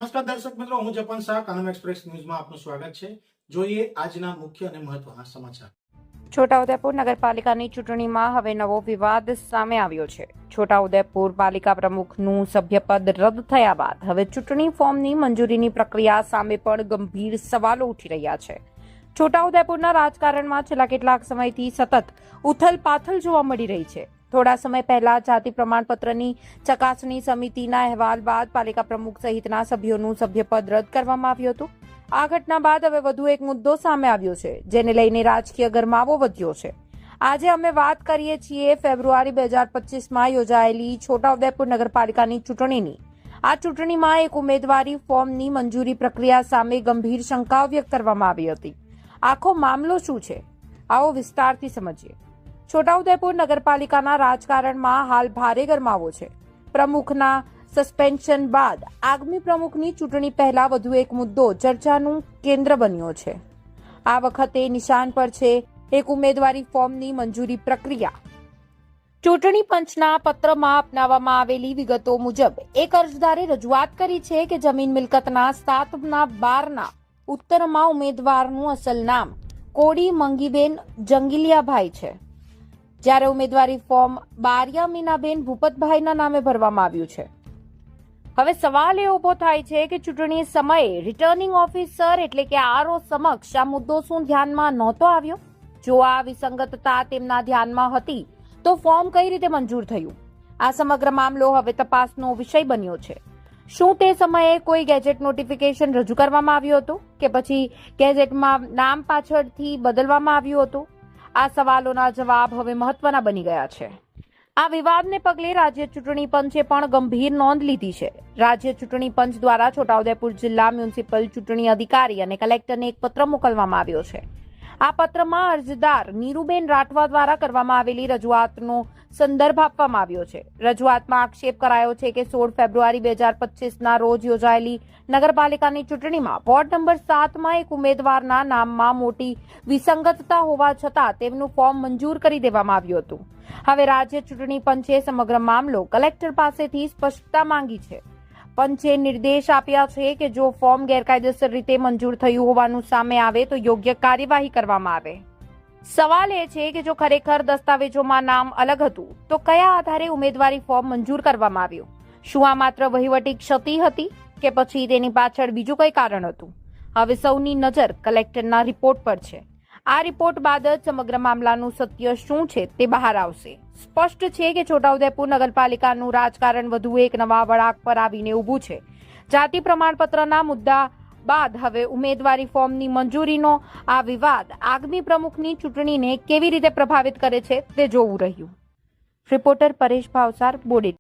નમસ્કાર દર્શક મિત્રો, હું જપન શાહ, કાનમ એક્સપ્રેસ ન્યૂઝમાં આપનું સ્વાગત છે। જોઈએ આજના મુખ્ય અને મહત્વના સમાચાર। છોટાઉદેપુર નગરપાલિકાની ચૂંટણીમાં હવે નવો વિવાદ સામે આવ્યો છે। છોટાઉદેપુર પાલિકા પ્રમુખનું સભ્યપદ રદ થયા બાદ હવે ચૂંટણી ફોર્મની મંજૂરીની પ્રક્રિયા સામે પણ ગંભીર સવાલો ઉઠી રહ્યા છે। છોટાઉદેપુરના રાજકારણમાં છેલ્લા કેટલાક સમયથી સતત ઉથલપાથલ જોવા મળી રહી છે। થોડા સમય પહેલા જાતિ પ્રમાણપત્રની ચકાસણી સમિતિના અહેવાલ બાદ પાલિકા પ્રમુખ સહિતના સભ્યોનું સભ્યપદ રદ કરવામાં આવ્યું હતું। આ ઘટના બાદ હવે વધુ એક મુદ્દો સામે આવ્યો છે, જેને લઈને રાજકીય ગરમાવો વધ્યો છે। આજે અમે વાત કરીએ છીએ ફેબ્રુઆરી 2025માં યોજાયેલી છોટાઉદેપુર નગરપાલિકાની ચૂંટણીની। આ ચૂંટણીમાં એક ઉમેદવારી ફોર્મની મંજૂરી પ્રક્રિયા સામે ગંભીર શંકાઓ વ્યક્ત કરવામાં આવી હતી। આખો મામલો શું છે, આવો વિસ્તારથી સમજીએ। છોટાઉદેપુર નગરપાલિકાના રાજકારણમાં હાલ ભારે ગરમાવો છે। પ્રમુખના સસ્પેન્શન બાદ આગામી પ્રમુખની ચૂંટણી પહેલા વધુ એક મુદ્દો ચર્ચાનું કેન્દ્ર બન્યો છે। આ વખતે નિશાન પર છે એક ઉમેદવારી ફોર્મની મંજૂરી પ્રક્રિયા। ચૂંટણી પંચના પત્રમાં અપનાવવામાં આવેલી વિગતો મુજબ એક અરજદારે રજૂઆત કરી છે કે જમીન મિલકતના 7/12 ઉત્તરમાં ઉમેદવારનું અસલ નામ કોડી મંગીબેન જંગીલિયાભાઈ છે, જ્યારે ઉમેદવારી ફોર્મ બારિયા મીનાબેન ભૂપતભાઈના નામે ભરવામાં આવ્યું છે। હવે સવાલ એ ઉભો થાય છે કે ચૂંટણી સમયે રિટર્નિંગ ઓફિસર એટલે કે આરઓ સમક્ષ આ મુદ્દો શું ધ્યાનમાં નહોતો આવ્યો? જો આ વિસંગતતા તેમના ધ્યાનમાં હતી તો ફોર્મ કઈ રીતે મંજૂર થયું? આ સમગ્ર મામલો હવે તપાસનો વિષય બન્યો છે। શું તે સમયે કોઈ ગેજેટ નોટિફિકેશન રજૂ કરવામાં આવ્યું હતું કે પછી ગેજેટમાં નામ પાછળથી બદલવામાં આવ્યું હતું? આ સવાલોના જવાબ હવે મહત્વના બની ગયા છે। આ વિવાદને પગલે રાજ્ય ચૂંટણી પંચે પણ ગંભીર નોંધ લીધી છે। રાજ્ય ચૂંટણી પંચ દ્વારા છોટાઉદેપુર જિલ્લા મ્યુનિસિપલ ચૂંટણી અધિકારી અને કલેક્ટરને એક પત્ર મોકલવામાં આવ્યો છે। આ પત્રમાં અરજદાર નીરુબેન રાઠવા દ્વારા કરવામાં આવેલી રજૂઆતનો સંદર્ભ આપવામાં આવ્યો છે। રજૂઆતમાં આક્ષેપ કરાયો છે કે 16 ફેબ્રુઆરી 2025ના રોજ યોજાયેલી નગરપાલિકાની ચૂંટણીમાં વોર્ડ નંબર 7માં એક ઉમેદવારના નામમાં મોટી વિસંગતતા હોવા છતાં તેમનું ફોર્મ મંજૂર કરી દેવામાં આવ્યું હતું। હવે રાજ્ય ચૂંટણી પંચે સમગ્ર મામલો કલેક્ટર પાસેથી સ્પષ્ટતા માંગી છે। પંચે નિર્દેશ આપ્યા છે કે જો ફોર્મ ગેરકાયદેસર રીતે મંજૂર થયું હોવાનું સામે આવે તો યોગ્ય કાર્યવાહી કરવામાં આવે। સવાલ એ છે કે જો ખરેખર દસ્તાવેજોમાં નામ અલગ હતું તો કયા આધારે ઉમેદવારી ફોર્મ મંજૂર કરવામાં આવ્યું? શું આ માત્ર વહીવટી ક્ષતિ હતી કે પછી તેની પાછળ બીજું કઈ કારણ હતું? હવે સૌની નજર કલેક્ટરના રિપોર્ટ પર છે। આ રિપોર્ટ બાદ જ સમગ્ર મામલાનું સત્ય શું છે તે બહાર આવશે। સ્પષ્ટ છે કે છોટાઉદેપુર નગરપાલિકાનું રાજકારણ વધુ એક નવા વળાંક પર આવીને ઊભું છે। જાતિ પ્રમાણપત્રના મુદ્દા બાદ હવે ઉમેદવારી ફોર્મની મંજૂરીનો આ વિવાદ આગામી પ્રમુખની ચૂંટણીને કેવી રીતે પ્રભાવિત કરે છે તે જોવું રહ્યું। રિપોર્ટર પરેશ ભાવસાર, બોડેલી।